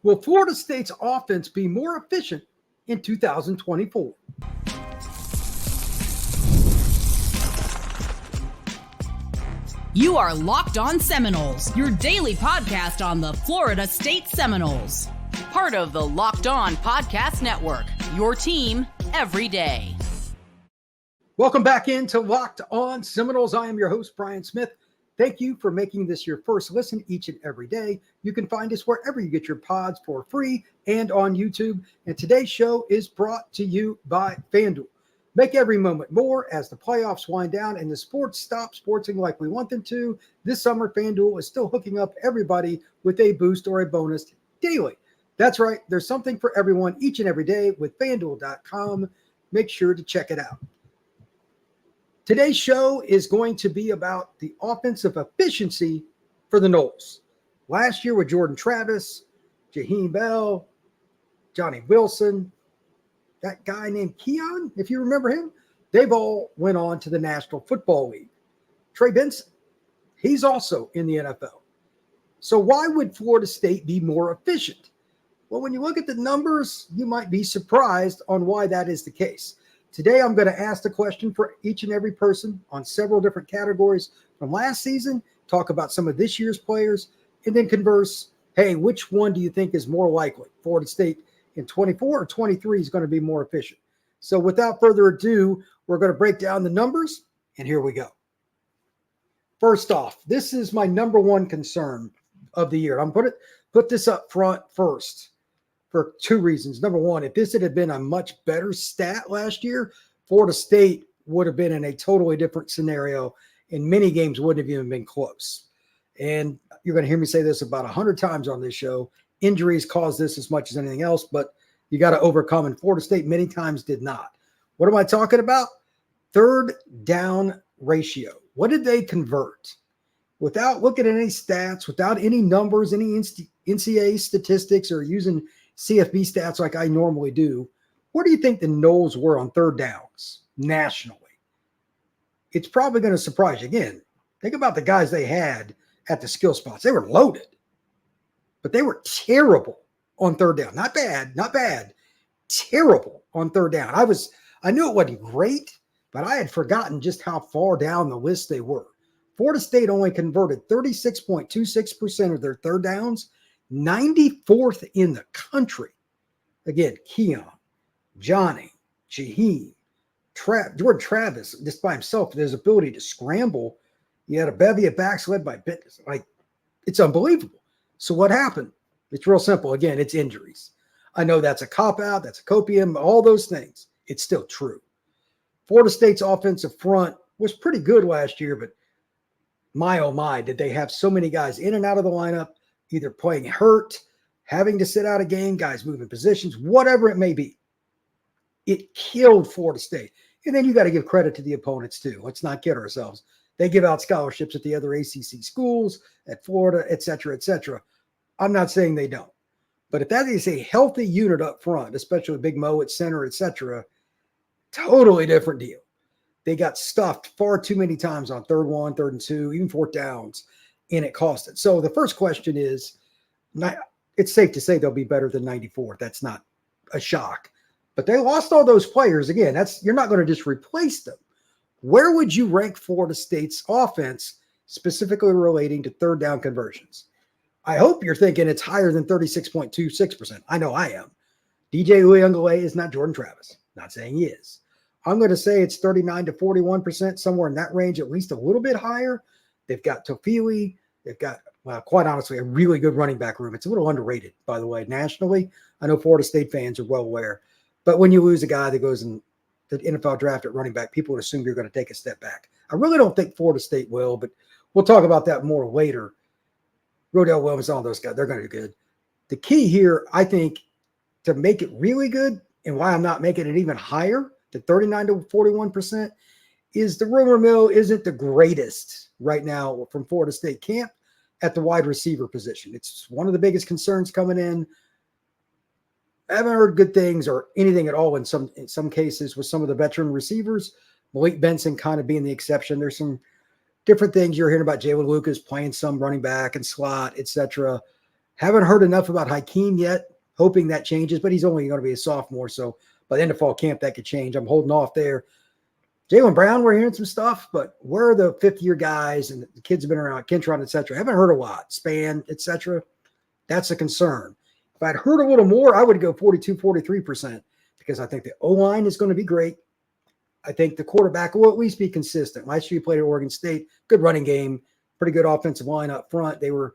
Will Florida State's offense be more efficient in 2024? You are Locked On Seminoles, your daily podcast on the Florida State Seminoles. Part of the Locked On Podcast Network, your team every day. Welcome back into Locked On Seminoles. I am your host, Brian Smith. Thank you for making this your first listen each and every day. You can find us wherever you get your pods for free and on YouTube. And today's show is brought to you by FanDuel. Make every moment more as the playoffs wind down and the sports stop sportsing like we want them to. This summer, FanDuel is still hooking up everybody with a boost or a bonus daily. That's right. There's something for everyone each and every day with FanDuel.com. Make sure to check it out. Today's show is going to be about the offensive efficiency for the Noles. Last year with Jordan Travis, Jaheim Bell, Johnny Wilson, that guy named Keon, if you remember him, they've all went on to the National Football League. Trey Benson, he's also in the NFL. So why would Florida State be more efficient? Well, when you look at the numbers, you might be surprised on why that is the case. Today, I'm going to ask the question for each and every person on several different categories from last season, talk about some of this year's players, and then converse, hey, which one do you think is more likely? Florida State in 24 or 23 is going to be more efficient. So without further ado, we're going to break down the numbers, and here we go. First off, this is my number one concern of the year. I'm going to put this up front first for two reasons. Number one, if this had been a much better stat last year, Florida State would have been in a totally different scenario, and many games wouldn't have even been close. And you're going to hear me say this about 100 times on this show. Injuries cause this as much as anything else, but you got to overcome, and Florida State many times did not. What am I talking about? Third down ratio. What did they convert? Without looking at any stats, without any numbers, any NCAA statistics, or using CFB stats like I normally do, what do you think the Noles were on third downs nationally? It's probably going to surprise you. Again, think about the guys they had at the skill spots. They were loaded, but they were terrible on third down. Not bad, terrible on third down. I knew it wasn't great, but I had forgotten just how far down the list they were. Florida State only converted 36.26% of their third downs, 94th in the country. Again, Keon, Johnny, Jaheim, Jordan Travis, just by himself, his ability to scramble. You had a bevy of backs led by Benson. Like, it's unbelievable. So what happened? It's real simple. Again, it's injuries. I know that's a cop-out, that's a copium, all those things. It's still true. Florida State's offensive front was pretty good last year, but my, oh my, did they have so many guys in and out of the lineup, either playing hurt, having to sit out a game, guys moving positions, whatever it may be. It killed Florida State. And then you got to give credit to the opponents too. Let's not kid ourselves. They give out scholarships at the other ACC schools, at Florida, et cetera, et cetera. I'm not saying they don't. But if that is a healthy unit up front, especially Big Mo at center, et cetera, totally different deal. They got stuffed far too many times on 3rd 1, 3rd and 2, even 4th downs, and it cost it. So the first question is, it's safe to say they'll be better than 94. That's not a shock. But they lost all those players. Again, you're not going to just replace them. Where would you rank Florida State's offense specifically relating to third down conversions? I hope you're thinking it's higher than 36.26%. I know I am. DJ Uiagalelei is not Jordan Travis. Not saying he is. I'm going to say it's 39 to 41%, somewhere in that range, at least a little bit higher. They've got Tofili. They've got, well, quite honestly, a really good running back room. It's a little underrated, by the way, nationally. I know Florida State fans are well aware. But when you lose a guy that goes in the NFL draft at running back, people would assume you're going to take a step back. I really don't think Florida State will, but we'll talk about that more later. Rodell Williams, all those guys, they're going to do good. The key here, I think, to make it really good, and why I'm not making it even higher, the 39 to 41%, is the rumor mill isn't the greatest right now from Florida State camp at the wide receiver position. It's one of the biggest concerns coming in. I haven't heard good things or anything at all in some cases with some of the veteran receivers. Malik Benson kind of being the exception. There's some different things you're hearing about. Jalen Lucas playing some running back and slot, etc. Haven't heard enough about Hakeem yet, hoping that changes, but he's only going to be a sophomore. So by the end of fall camp, that could change. I'm holding off there. Jalen Brown, we're hearing some stuff, but where are the fifth-year guys and the kids have been around, Kentron, et cetera? Haven't heard a lot. Span, et cetera. That's a concern. If I'd heard a little more, I would go 42, 43% because I think the O-line is going to be great. I think the quarterback will at least be consistent. Last year, he played at Oregon State. Good running game, pretty good offensive line up front. They were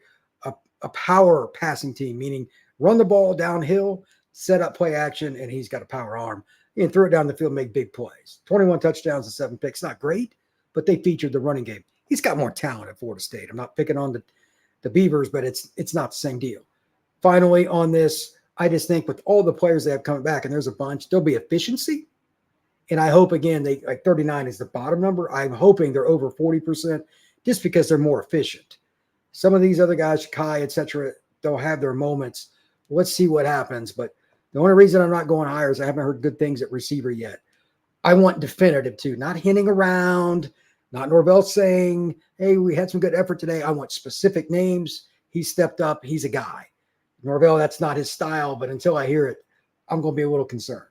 a power passing team, meaning run the ball downhill, set up play action, and he's got a power arm. And throw it down the field, make big plays. 21 touchdowns and 7 picks. Not great, but they featured the running game. He's got more talent at Florida State. I'm not picking on the Beavers, but it's not the same deal. Finally, on this, I just think with all the players they have coming back, and there's a bunch, there'll be efficiency. And I hope, again, they like 39 is the bottom number. I'm hoping they're over 40% just because they're more efficient. Some of these other guys, Kai, et cetera, they'll have their moments. Let's see what happens. But the only reason I'm not going higher is I haven't heard good things at receiver yet. I want definitive too, not hinting around, not Norvell saying, hey, we had some good effort today. I want specific names. He stepped up. He's a guy. Norvell, that's not his style, but until I hear it, I'm going to be a little concerned.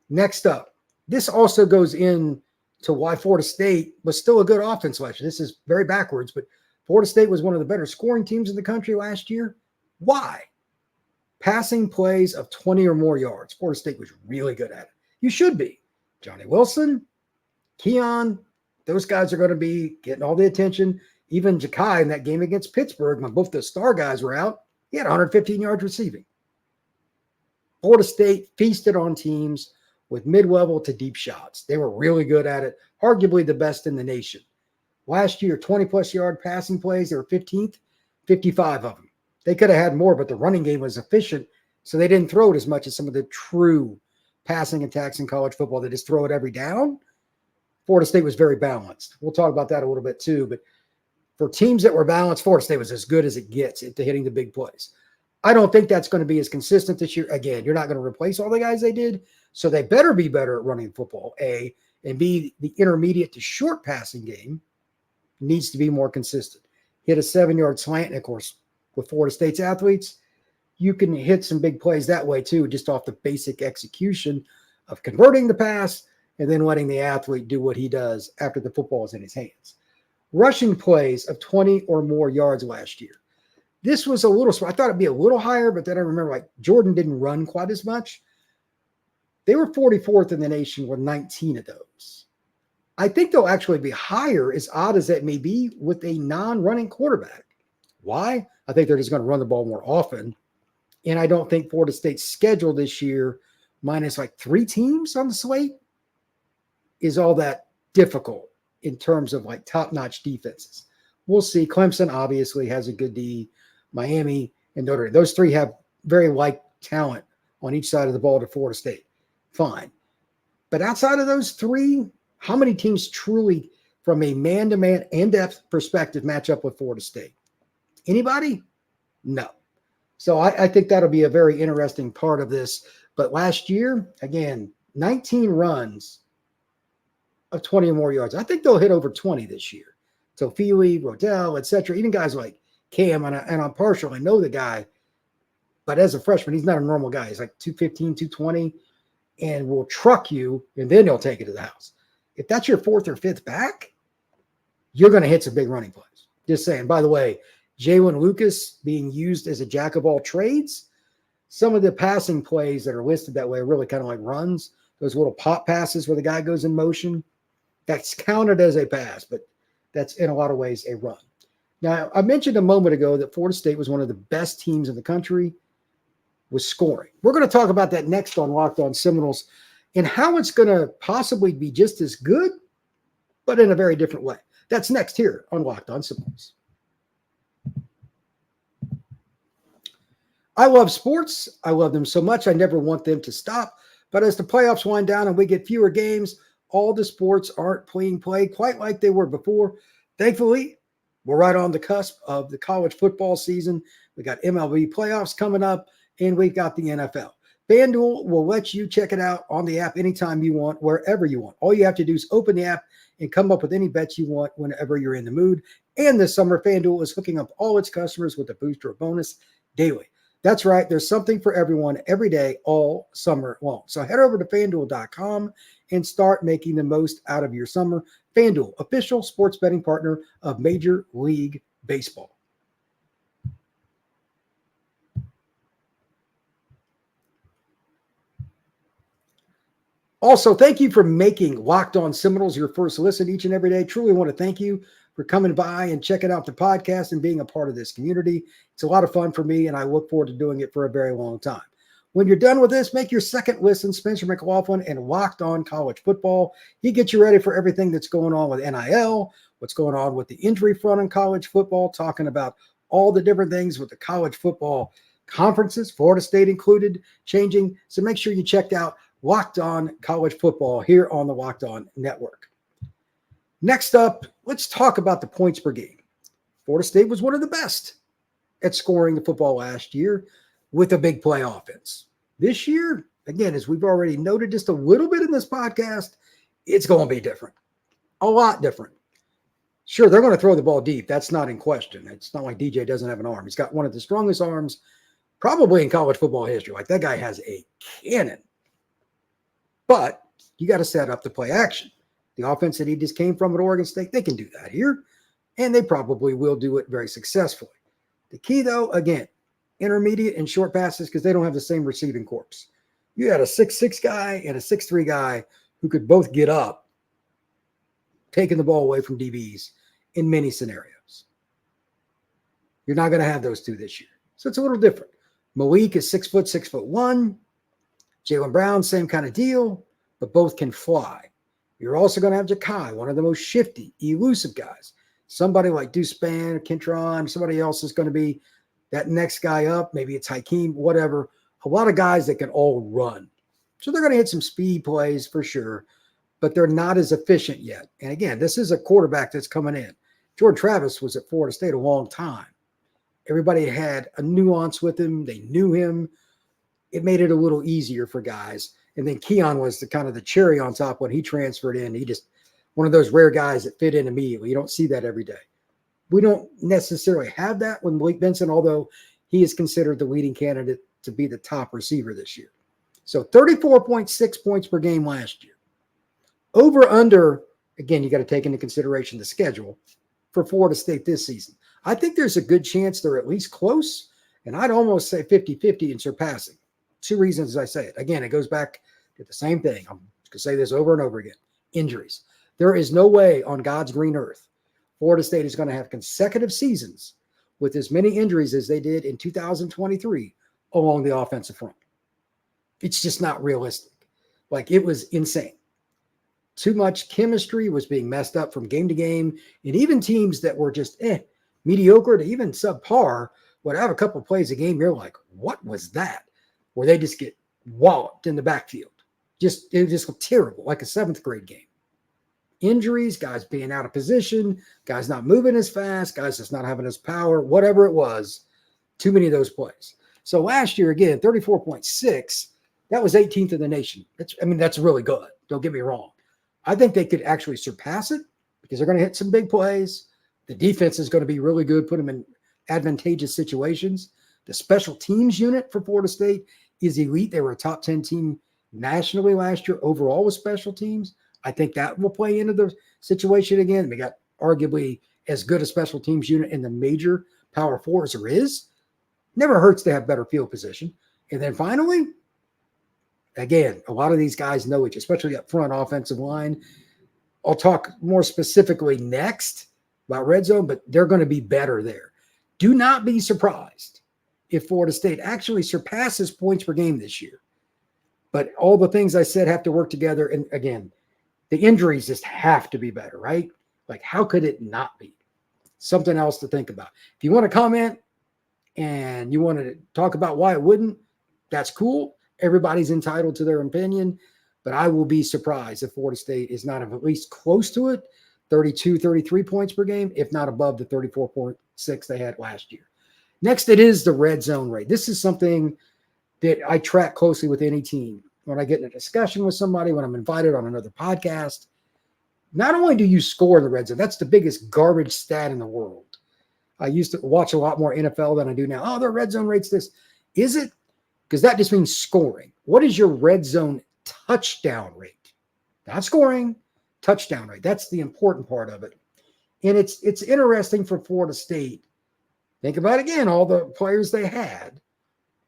Next up, this also goes in to why Florida State was still a good offense last year. This is very backwards, but Florida State was one of the better scoring teams in the country last year. Why? Passing plays of 20 or more yards. Florida State was really good at it. You should be. Johnny Wilson, Keon, those guys are going to be getting all the attention. Even Ja'Kai in that game against Pittsburgh, when both the star guys were out, he had 115 yards receiving. Florida State feasted on teams with mid-level to deep shots. They were really good at it, arguably the best in the nation. Last year, 20-plus yard passing plays, they were 15th, 55 of them. They could have had more, but the running game was efficient, so they didn't throw it as much as some of the true passing attacks in college football. They just throw it every down. Florida State was very balanced. We'll talk about that a little bit too, but for teams that were balanced, Florida State was as good as it gets into hitting the big plays. I don't think that's going to be as consistent this year. Again, you're not going to replace all the guys they did, so they better be better at running football, A, and B, the intermediate to short passing game needs to be more consistent. Hit a 7-yard slant, and of course, with Florida State's athletes, you can hit some big plays that way too, just off the basic execution of converting the pass and then letting the athlete do what he does after the football is in his hands. Rushing plays of 20 or more yards last year. This was a little, I thought it'd be a little higher, but then I remember like Jordan didn't run quite as much. They were 44th in the nation with 19 of those. I think they'll actually be higher, as odd as that may be, with a non-running quarterback. Why? I think they're just going to run the ball more often. And I don't think Florida State's schedule this year, minus like 3 teams on the slate, is all that difficult in terms of like top-notch defenses. We'll see. Clemson obviously has a good D. Miami and Notre Dame. Those 3 have very like talent on each side of the ball to Florida State. Fine. But outside of those 3, how many teams truly, from a man-to-man and depth perspective, match up with Florida State? Anybody? No. So I think that'll be a very interesting part of this. But last year, again, 19 runs of 20 or more yards. I think they'll hit over 20 this year. So Feely, Rodell, et cetera, even guys like Cam, and I'm partial. I know the guy, but as a freshman, he's not a normal guy. He's like 215, 220, and will truck you, and then he'll take it to the house. If that's your 4th or 5th back, you're going to hit some big running plays. Just saying. By the way, Jalen Lucas being used as a jack of all trades. Some of the passing plays that are listed that way are really kind of like runs. Those little pop passes where the guy goes in motion, that's counted as a pass, but that's in a lot of ways a run. Now, I mentioned a moment ago that Florida State was one of the best teams in the country with scoring. We're going to talk about that next on Locked On Seminoles and how it's going to possibly be just as good, but in a very different way. That's next here on Locked On Seminoles. I love sports. I love them so much. I never want them to stop. But as the playoffs wind down and we get fewer games, all the sports aren't being played quite like they were before. Thankfully, we're right on the cusp of the college football season. We got MLB playoffs coming up, and we've got the NFL. FanDuel will let you check it out on the app anytime you want, wherever you want. All you have to do is open the app and come up with any bets you want whenever you're in the mood. And this summer, FanDuel is hooking up all its customers with a booster or bonus daily. That's right. There's something for everyone every day, all summer long. So head over to FanDuel.com and start making the most out of your summer. FanDuel, official sports betting partner of Major League Baseball. Also, thank you for making Locked On Seminoles your first listen each and every day. Truly want to thank you for coming by and checking out the podcast and being a part of this community. It's a lot of fun for me, and I look forward to doing it for a very long time. When you're done with this, make your second listen Spencer McLaughlin and Locked On College Football. He gets you ready for everything that's going on with NIL, what's going on with the injury front in college football, talking about all the different things with the college football conferences, Florida State included, changing. So make sure you check out Locked On College Football here on the Locked On Network. Next up, let's talk about the points per game. Florida State was one of the best at scoring the football last year with a big play offense. This year, again, as we've already noted just a little bit in this podcast, it's going to be different. A lot different. Sure, they're going to throw the ball deep. That's not in question. It's not like DJ doesn't have an arm. He's got one of the strongest arms probably in college football history. Like, that guy has a cannon. But you got to set up the play action. The offense that he just came from at Oregon State, they can do that here, and they probably will do it very successfully. The key, though, again, intermediate and short passes, because they don't have the same receiving corps. You had a 6'6" guy and a 6'3" guy who could both get up, taking the ball away from DBs in many scenarios. You're not going to have those two this year. So it's a little different. Malik is 6 foot, 6'1". Jaylen Brown, same kind of deal, but both can fly. You're also going to have Ja'Kai, one of the most shifty, elusive guys. Somebody like Duspan, Kentron, somebody else is going to be that next guy up. Maybe it's Hakeem, whatever. A lot of guys that can all run. So they're going to hit some speed plays for sure, but they're not as efficient yet. And again, this is a quarterback that's coming in. Jordan Travis was at Florida State a long time. Everybody had a nuance with him. They knew him. It made it a little easier for guys. And then Keon was the kind of the cherry on top when he transferred in. He just one of those rare guys that fit in immediately. You don't see that every day. We don't necessarily have that with Malik Benson, although he is considered the leading candidate to be the top receiver this year. So 34.6 points per game last year. Over under, again, you got to take into consideration the schedule for Florida State this season. I think there's a good chance they're at least close, and I'd almost say 50-50 in surpassing. Two reasons I say it. Again, it goes back to the same thing. I'm going to say this over and over again. Injuries. There is no way on God's green earth Florida State is going to have consecutive seasons with as many injuries as they did in 2023 along the offensive front. It's just not realistic. Like, it was insane. Too much chemistry was being messed up from game to game, and even teams that were just mediocre to even subpar would have a couple of plays a game. You're like, what was that? Where they just get walloped in the backfield. It just looked terrible, like a 7th grade game. Injuries, guys being out of position, guys not moving as fast, guys just not having as power, whatever it was, too many of those plays. So last year, again, 34.6, that was 18th in the nation. That's really good. Don't get me wrong. I think they could actually surpass it because they're going to hit some big plays. The defense is going to be really good, put them in advantageous situations. The special teams unit for Florida State is elite. They were a top 10 team nationally last year overall with special teams. I think that will play into the situation again. We got arguably as good a special teams unit in the major Power 4 as there is. Never hurts to have better field position. And then finally, again, a lot of these guys know each, especially up front offensive line. I'll talk more specifically next about red zone, but they're going to be better there. Do not be surprised if Florida State actually surpasses points per game this year. But all the things I said have to work together. And again, the injuries just have to be better, right? Like, how could it not be? Something else to think about. If you want to comment and you want to talk about why it wouldn't, that's cool. Everybody's entitled to their opinion, but I will be surprised if Florida State is not at least close to it, 32, 33 points per game, if not above the 34.6 they had last year. Next, it is the red zone rate. This is something that I track closely with any team. When I get in a discussion with somebody, when I'm invited on another podcast, not only do you score in the red zone, that's the biggest garbage stat in the world. I used to watch a lot more NFL than I do now. Oh, their red zone rate's this. Is it? Because that just means scoring. What is your red zone touchdown rate? Not scoring, touchdown rate. That's the important part of it. And it's interesting for Florida State. Think about, again, all the players they had,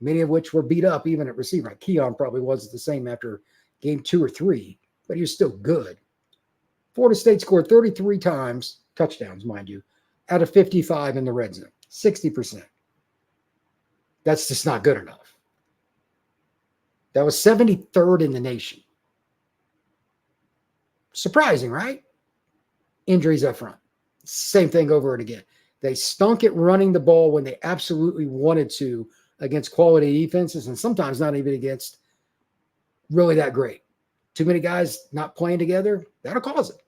many of which were beat up even at receiver. Like Keon probably wasn't the same after game 2 or 3, but he was still good. Florida State scored 33 times, touchdowns, mind you, out of 55 in the red zone, 60%. That's just not good enough. That was 73rd in the nation. Surprising, right? Injuries up front. Same thing over and again. They stunk at running the ball when they absolutely wanted to against quality defenses, and sometimes not even against really that great. Too many guys not playing together, that'll cause it.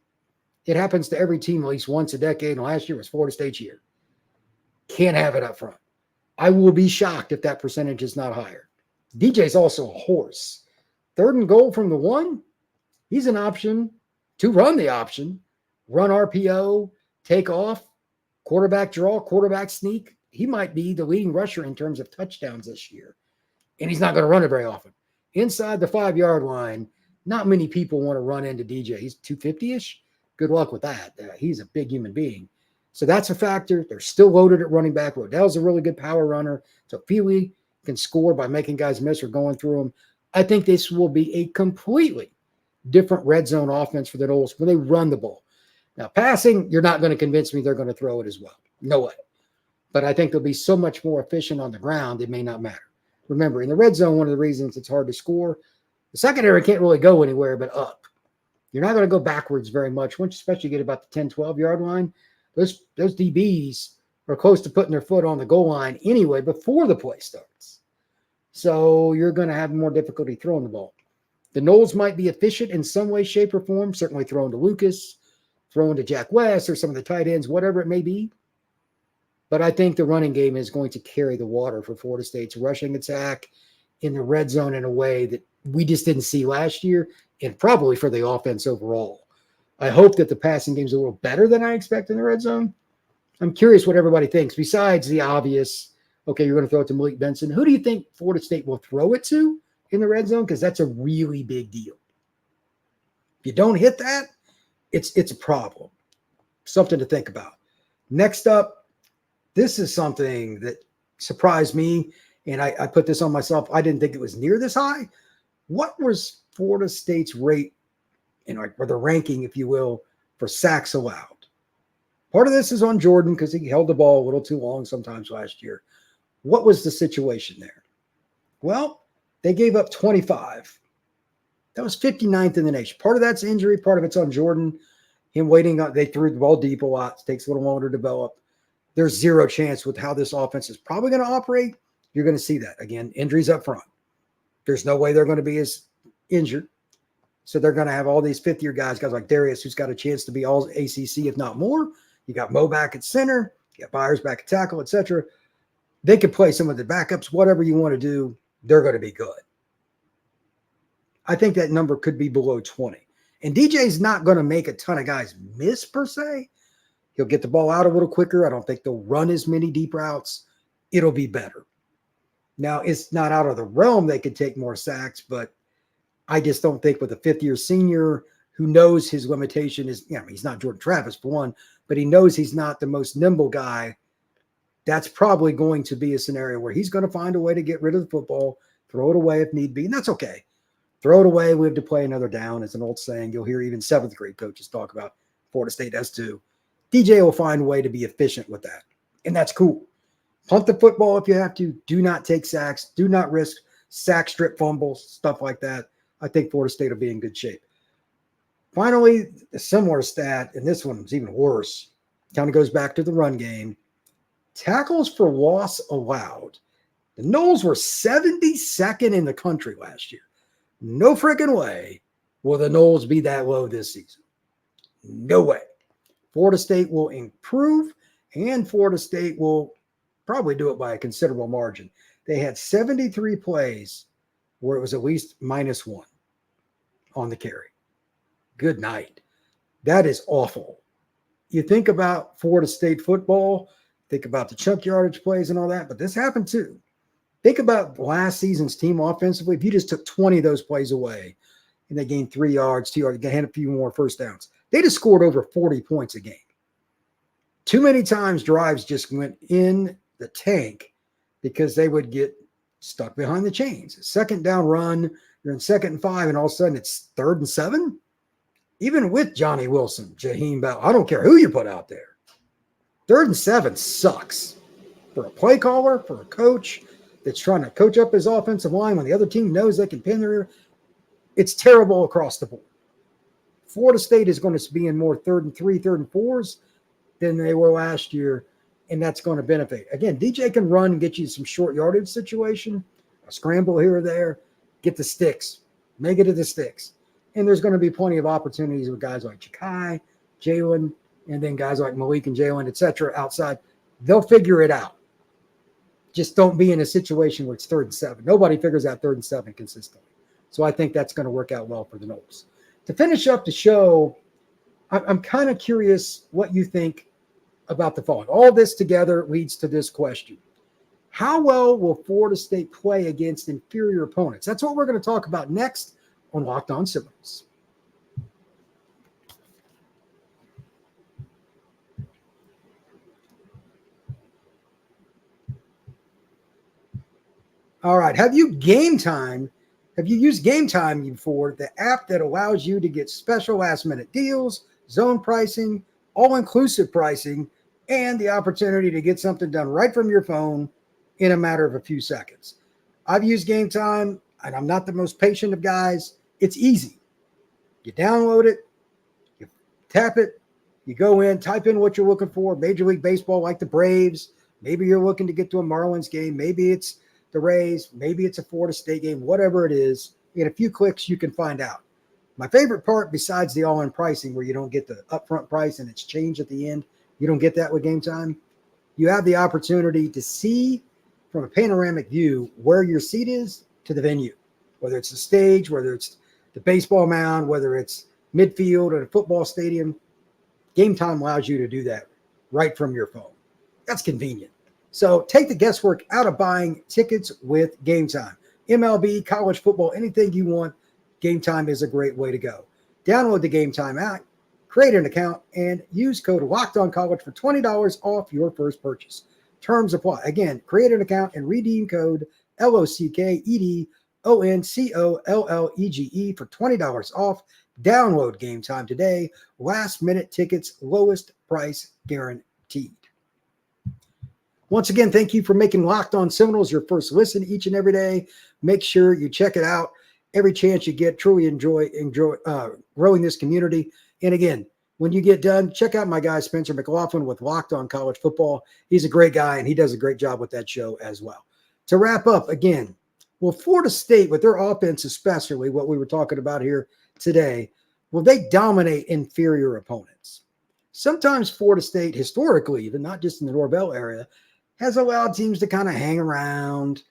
It happens to every team at least once a decade, and last year was Florida State's year. Can't have it up front. I will be shocked if that percentage is not higher. DJ's also a horse. 3rd and goal from the 1, he's an option to run the option, run RPO, take off, quarterback draw, quarterback sneak. He might be the leading rusher in terms of touchdowns this year, and he's not going to run it very often. Inside the 5-yard line, not many people want to run into DJ. He's 250-ish. Good luck with that. He's a big human being. So that's a factor. They're still loaded at running back. Rodell's a really good power runner. So Feely can score by making guys miss or going through them. I think this will be a completely different red zone offense for the Noles when they run the ball. Now, passing, you're not going to convince me they're going to throw it as well. No way. But I think they'll be so much more efficient on the ground, it may not matter. Remember, in the red zone, one of the reasons it's hard to score, the secondary can't really go anywhere but up. You're not going to go backwards very much. Once you especially get about the 10, 12-yard line, those DBs are close to putting their foot on the goal line anyway before the play starts. So you're going to have more difficulty throwing the ball. The Noles might be efficient in some way, shape, or form, certainly throwing to Lucas, throwing to Jack West or some of the tight ends, whatever it may be. But I think the running game is going to carry the water for Florida State's rushing attack in the red zone in a way that we just didn't see last year, and probably for the offense overall. I hope that the passing game is a little better than I expect in the red zone. I'm curious what everybody thinks. Besides the obvious, okay, you're going to throw it to Malik Benson. Who do you think Florida State will throw it to in the red zone? Because that's a really big deal. If you don't hit that, it's a problem. Something to think about. Next up, this is something that surprised me, and I put this on myself. I didn't think it was near this high. What was Florida State's rate, or the ranking, if you will, for sacks allowed? Part of this is on Jordan because he held the ball a little too long sometimes last year. What was the situation there? Well, they gave up 25. That was 59th in the nation. Part of that's injury. Part of it's on Jordan. Him waiting on, they threw the ball deep a lot. It takes a little longer to develop. There's zero chance with how this offense is probably going to operate. You're going to see that. Again, injuries up front. There's no way they're going to be as injured. So they're going to have all these fifth-year guys like Darius, who's got a chance to be all ACC, if not more. You got Mo back at center. You got Byers back at tackle, etc. They could play some of the backups, whatever you want to do. They're going to be good. I think that number could be below 20. And DJ's not going to make a ton of guys miss per se. He'll get the ball out a little quicker. I don't think they'll run as many deep routes. It'll be better. Now, it's not out of the realm they could take more sacks, but I just don't think with a fifth-year senior who knows his limitation is, he's not Jordan Travis for one, but he knows he's not the most nimble guy. That's probably going to be a scenario where he's going to find a way to get rid of the football, throw it away if need be, and that's okay. Throw it away, live to play another down. It's an old saying. You'll hear even seventh grade coaches talk about. Florida State does too. DJ will find a way to be efficient with that, and that's cool. Punt the football if you have to. Do not take sacks. Do not risk sack, strip fumbles, stuff like that. I think Florida State will be in good shape. Finally, a similar stat, and this one's even worse, kind of goes back to the run game. Tackles for loss allowed. The Noles were 72nd in the country last year. No freaking way will the Noles be that low this season. No way. Florida State will improve, and Florida State will probably do it by a considerable margin. They had 73 plays where it was at least -1 on the carry. Good night. That is awful. You think about Florida State football, think about the chunk yardage plays and all that, but this happened too. Think about last season's team offensively. If you just took 20 of those plays away and they gained 3 yards, 2 yards, they had a few more first downs, they'd have scored over 40 points a game. Too many times drives just went in the tank because they would get stuck behind the chains. Second down run, you're in 2nd and 5, and all of a sudden it's 3rd and 7. Even with Johnny Wilson, Jaheim Bell, I don't care who you put out there. 3rd and 7 sucks for a play caller, for a coach that's trying to coach up his offensive line when the other team knows they can pin their ear. It's terrible across the board. Florida State is going to be in more 3rd and 3, 3rd and 4s than they were last year, and that's going to benefit. Again, DJ can run and get you some short yardage situation, a scramble here or there, get the sticks, make it to the sticks. And there's going to be plenty of opportunities with guys like Ja'Kai, Jalen, and then guys like Malik and Jalen, et cetera, outside. They'll figure it out. Just don't be in a situation where it's 3rd and 7. Nobody figures out 3rd and 7 consistently. So I think that's going to work out well for the Noles. To finish up the show, I'm kind of curious what you think about the following. All this together leads to this question. How well will Florida State play against inferior opponents? That's what we're going to talk about next on Locked On Seminoles. All right. Have you used Gametime before? The app that allows you to get special last-minute deals, zone pricing, all-inclusive pricing, and the opportunity to get something done right from your phone in a matter of a few seconds. I've used Gametime, and I'm not the most patient of guys. It's easy. You download it, you tap it, you go in, type in what you're looking for. Major League Baseball, like the Braves. Maybe you're looking to get to a Marlins game. Maybe it's the Rays. Maybe it's a Florida State game. Whatever it is, in a few clicks, you can find out. My favorite part, besides the all-in pricing where you don't get the upfront price and it's changed at the end, you don't get that with Gametime. You have the opportunity to see from a panoramic view where your seat is to the venue, whether it's the stage, whether it's the baseball mound, whether it's midfield at a football stadium. Gametime allows you to do that right from your phone. That's convenient. So take the guesswork out of buying tickets with Gametime. MLB, college football, anything you want, Gametime is a great way to go. Download the Gametime app, create an account, and use code LOCKEDONCollege for $20 off your first purchase. Terms apply. Again, create an account and redeem code LOCKEDONCOLLEGE for $20 off. Download Gametime today. Last minute tickets, lowest price guaranteed. Once again, thank you for making Locked On Seminoles your first listen each and every day. Make sure you check it out every chance you get. Truly enjoy growing this community. And again, when you get done, check out my guy, Spencer McLaughlin with Locked On College Football. He's a great guy, and he does a great job with that show as well. To wrap up, again, will Florida State, with their offense especially, what we were talking about here today, will they dominate inferior opponents? Sometimes Florida State, historically, even not just in the Norvell area, has allowed teams to kind of hang around,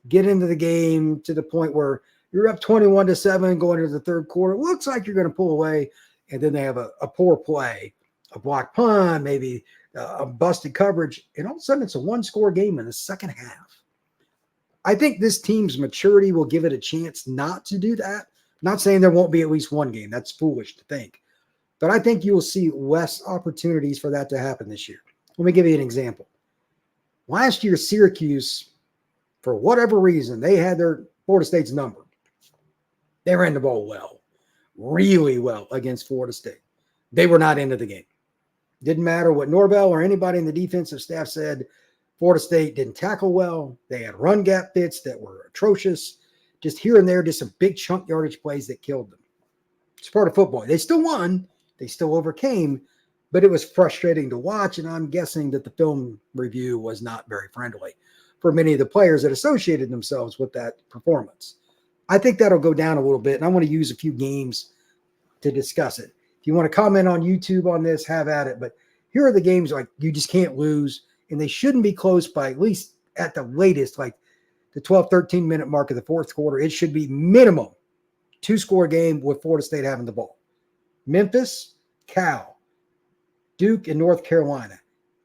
get into the game to the point where you're up 21-7 going into the third quarter. It looks like you're going to pull away, and then they have a poor play, a block punt, maybe a busted coverage, and all of a sudden it's a one-score game in the second half. I think this team's maturity will give it a chance not to do that. Not saying there won't be at least one game. That's foolish to think. But I think you will see less opportunities for that to happen this year. Let me give you an example. Last year, Syracuse, for whatever reason, they had their Florida State's number. They ran the ball well, really well against Florida State. They were not into the game. Didn't matter what Norvell or anybody in the defensive staff said. Florida State didn't tackle well. They had run gap fits that were atrocious. Just here and there, just some big chunk yardage plays that killed them. It's part of football. They still won. They still overcame, but it was frustrating to watch, and I'm guessing that the film review was not very friendly for many of the players that associated themselves with that performance. I think that'll go down a little bit, and I want to use a few games to discuss it. If you want to comment on YouTube on this, have at it, but here are the games like you just can't lose, and they shouldn't be close by at least at the latest, like the 12, 13-minute mark of the fourth quarter. It should be minimum two-score game with Florida State having the ball. Memphis, Cal, Duke, and North Carolina.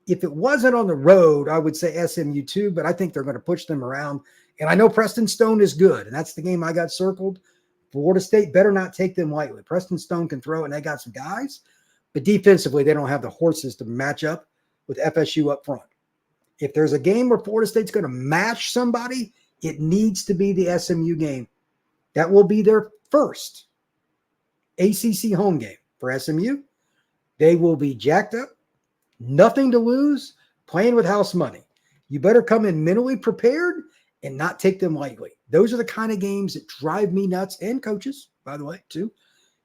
If it wasn't on the road, I would say SMU too, but I think they're going to push them around And I know Preston Stone is good, and that's the game I got circled. Florida State better not take them lightly. Preston Stone can throw, and they got some guys, but defensively, they don't have the horses to match up with FSU up front. If there's a game where Florida State's going to match somebody, it needs to be the SMU game. That will be their first ACC home game for SMU. They will be jacked up, nothing to lose, playing with house money. You better come in mentally prepared and not take them lightly. Those are the kind of games that drive me nuts, and coaches, by the way, too,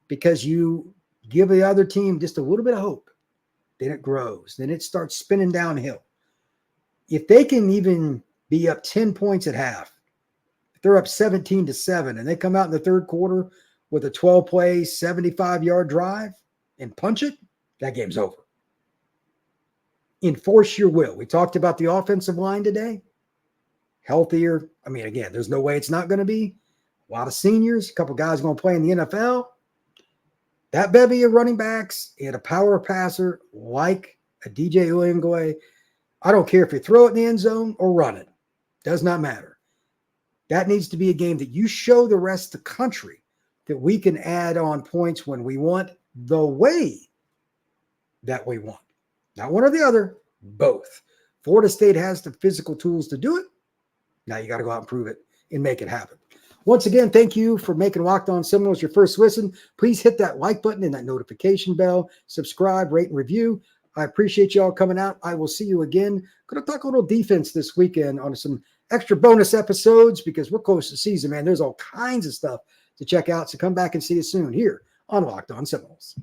because you give the other team just a little bit of hope. Then it grows. Then it starts spinning downhill. If they can even be up 10 points at half, if they're up 17-7, and they come out in the third quarter with a 12-play, 75-yard drive and punch it, that game's over. Enforce your will. We talked about the offensive line today. Healthier. I mean, again, there's no way it's not going to be. A lot of seniors, a couple guys going to play in the NFL. That bevy of running backs and a power passer like a DJ Uiagalelei, I don't care if you throw it in the end zone or run it. Does not matter. That needs to be a game that you show the rest of the country that we can add on points when we want, the way that we want. Not one or the other, both. Florida State has the physical tools to do it. Now you got to go out and prove it and make it happen. Once again, thank you for making Locked On Seminoles your first listen. Please hit that like button and that notification bell. Subscribe, rate, and review. I appreciate you all coming out. I will see you again. Going to talk a little defense this weekend on some extra bonus episodes because we're close to season, man. There's all kinds of stuff to check out. So come back and see us soon here on Locked On Seminoles.